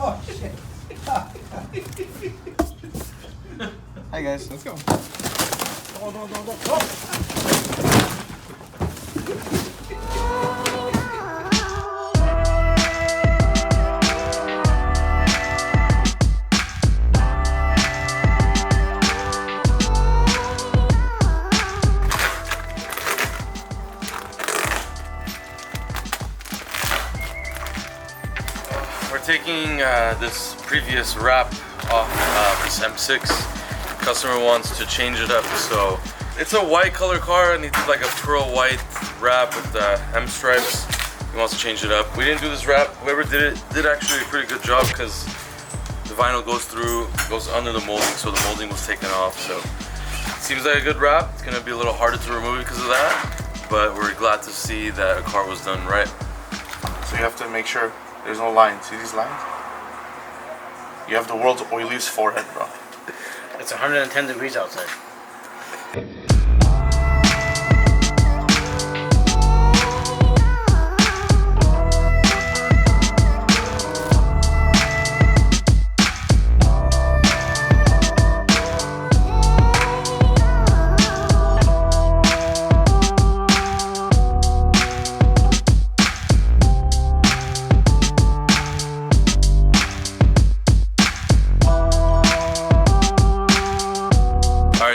Oh shit. Hi guys. Let's go. We're taking this previous wrap off this M6. Customer wants to change it up, so it's a white color car. It needs like a pearl white wrap with the M stripes. He wants to change it up. We didn't do this wrap. Whoever did it did actually a pretty good job because the vinyl goes under the molding, so the molding was taken off. So it seems like a good wrap. It's gonna be a little harder to remove because of that, but we're glad to see that a car was done right. So you have to make sure there's no lines. See these lines? You have the world's oiliest forehead, bro. It's 110 degrees outside.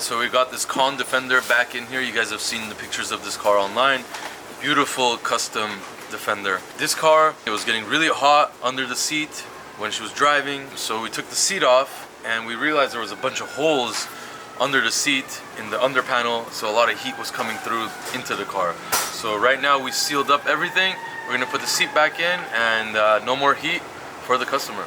So we got this Con Defender back in here. You guys have seen the pictures of this car online. Beautiful custom Defender. This car, it was getting really hot under the seat when she was driving. So we took the seat off and we realized there was a bunch of holes under the seat in the under panel. So a lot of heat was coming through into the car. So right now we sealed up everything. We're gonna put the seat back in and no more heat for the customer.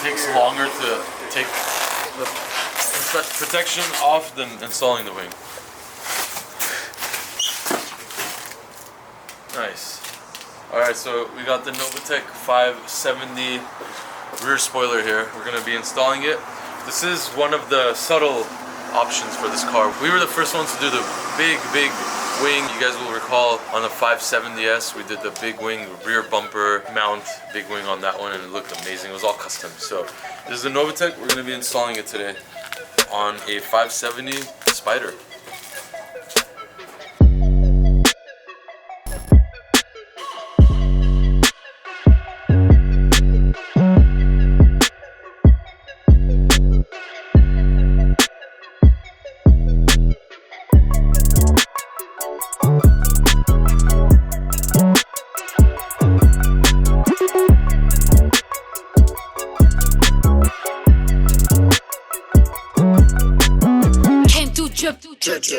Takes longer to take the protection off than installing the wing. Nice. Alright, so we got the Novitec 570 rear spoiler here. We're going to be installing it. This is one of the subtle options for this car. We were the first ones to do the big wing. You guys will recall on the 570S we did the big wing rear bumper mount, big wing on that one, and it looked amazing. It was all custom. So this is the Novitec. We're going to be installing it today on a 570 Spider.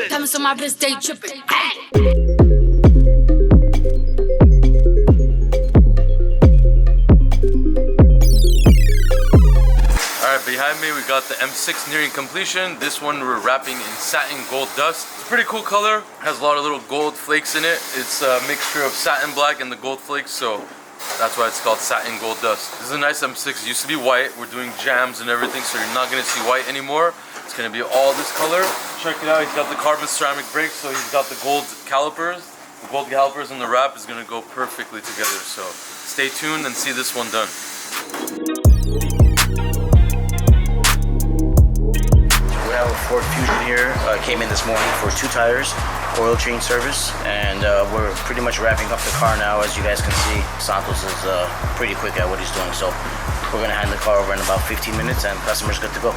Diamonds on my wrist, they tripping. Alright, behind me we got the M6 nearing completion. This one we're wrapping in satin gold dust. It's a pretty cool color. Has a lot of little gold flakes in it. It's a mixture of satin black and the gold flakes, so that's why it's called satin gold dust. This is a nice M6. It used to be white. We're doing jams and everything, so you're not gonna see white anymore. It's gonna be all this color. Check it out, he's got the carbon ceramic brakes, so he's got the gold calipers. The gold calipers and the wrap is gonna go perfectly together, so stay tuned and see this one done. We have a Ford Fusion here, came in this morning for 2 tires, oil change service, and we're pretty much wrapping up the car now. As you guys can see, Santos is pretty quick at what he's doing, so we're gonna hand the car over in about 15 minutes and customer's good to go.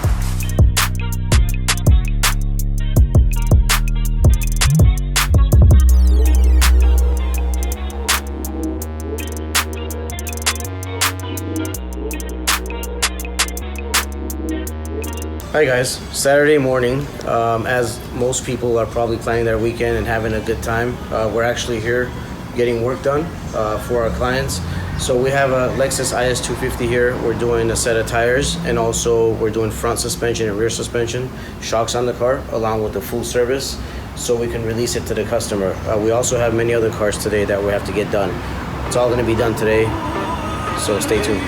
Hi guys, Saturday morning. As most people are probably planning their weekend and having a good time, we're actually here getting work done for our clients. So we have a Lexus IS 250 here. We're doing a set of tires, and also we're doing front suspension and rear suspension, shocks on the car, along with the full service. so we can release it to the customer. We also have many other cars today that we have to get done. It's all going to be done today, so stay tuned.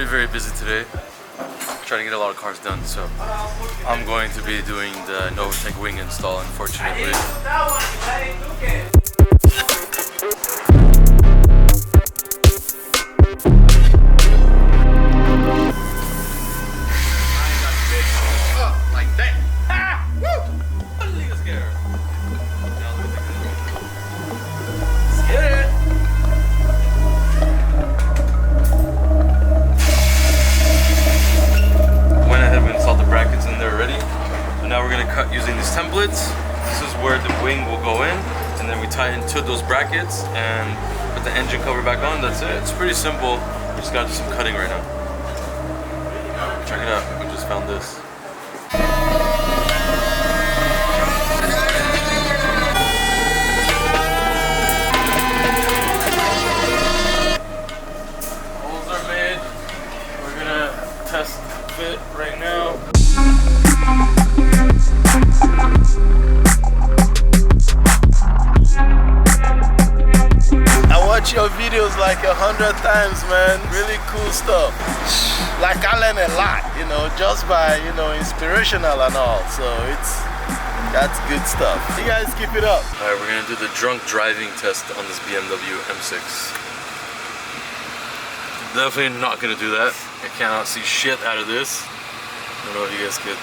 Very busy today, trying to get a lot of cars done, so I'm going to be doing the Novitec wing install, unfortunately. Using these templates, this is where the wing will go in, and then we tie into those brackets and put the engine cover back on. That's it. It's pretty simple. We just gotta do some cutting right now. Check it out. We just found this. Holes are made. We're gonna test fit right now. I watch your videos like 100 times, man. Really cool stuff. Like I learn a lot, you know, just by, you know, inspirational and all. So that's good stuff. You guys keep it up. All right, we're gonna do the drunk driving test on this BMW M6. Definitely not gonna do that. I cannot see shit out of this. I don't know if you guys could.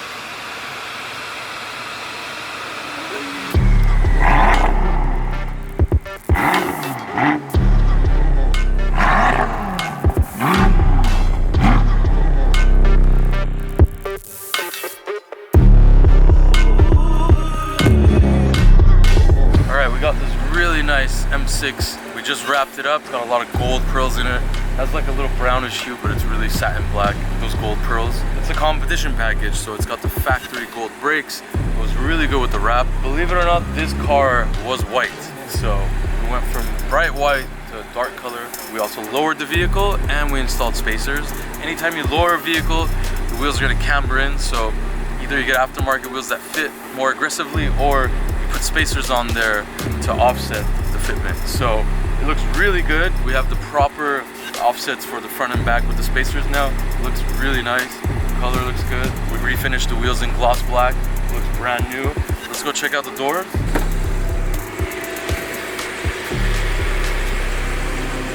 Nice M6. We just wrapped it up. It's got a lot of gold pearls in it. Has like a little brownish hue, but it's really satin black, those gold pearls. It's a competition package, so it's got the factory gold brakes. It was really good with the wrap. Believe it or not, this car was white. So we went from bright white to a dark color. We also lowered the vehicle and we installed spacers. Anytime you lower a vehicle, the wheels are gonna camber in, so either you get aftermarket wheels that fit more aggressively, or put spacers on there to offset the fitment. So it looks really good. We have the proper offsets for the front and back with the spacers now. It looks really nice. The color looks good. We refinished the wheels in gloss black. It looks brand new. Let's go check out the doors.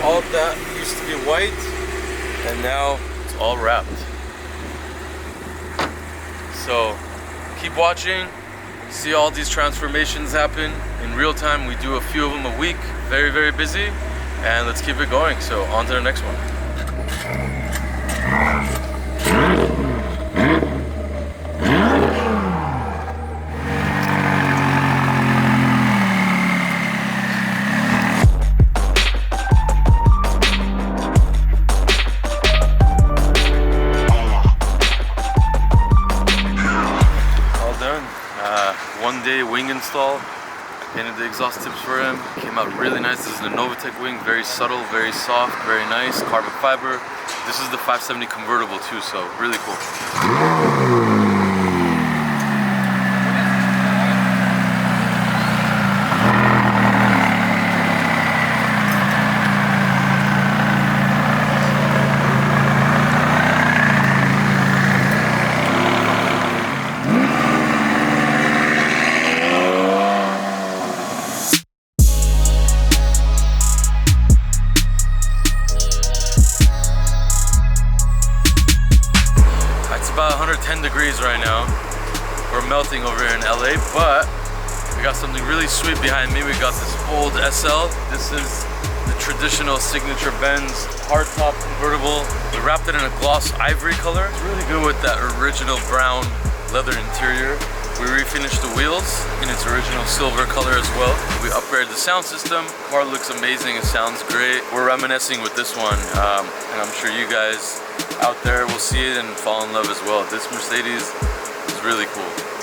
All of that used to be white, and now it's all wrapped. So keep watching. See all these transformations happen in real time. We do a few of them a week. Very, very busy. And let's keep it going. So on to the next one. One day wing install, painted the exhaust tips for him, came out really nice. This is the Novitec wing, very subtle, very soft, very nice, carbon fiber. This is the 570 convertible too, so really cool. It's about 110 degrees right now. We're melting over here in LA, but we got something really sweet behind me. We got this old SL. This is the traditional signature Benz hardtop convertible. We wrapped it in a gloss ivory color. It's really good with that original brown leather interior. We refinished the wheels in its original silver color as well. We upgraded the sound system. The car looks amazing, it sounds great. We're reminiscing with this one, and I'm sure you guys out there will see it and fall in love as well. This Mercedes is really cool.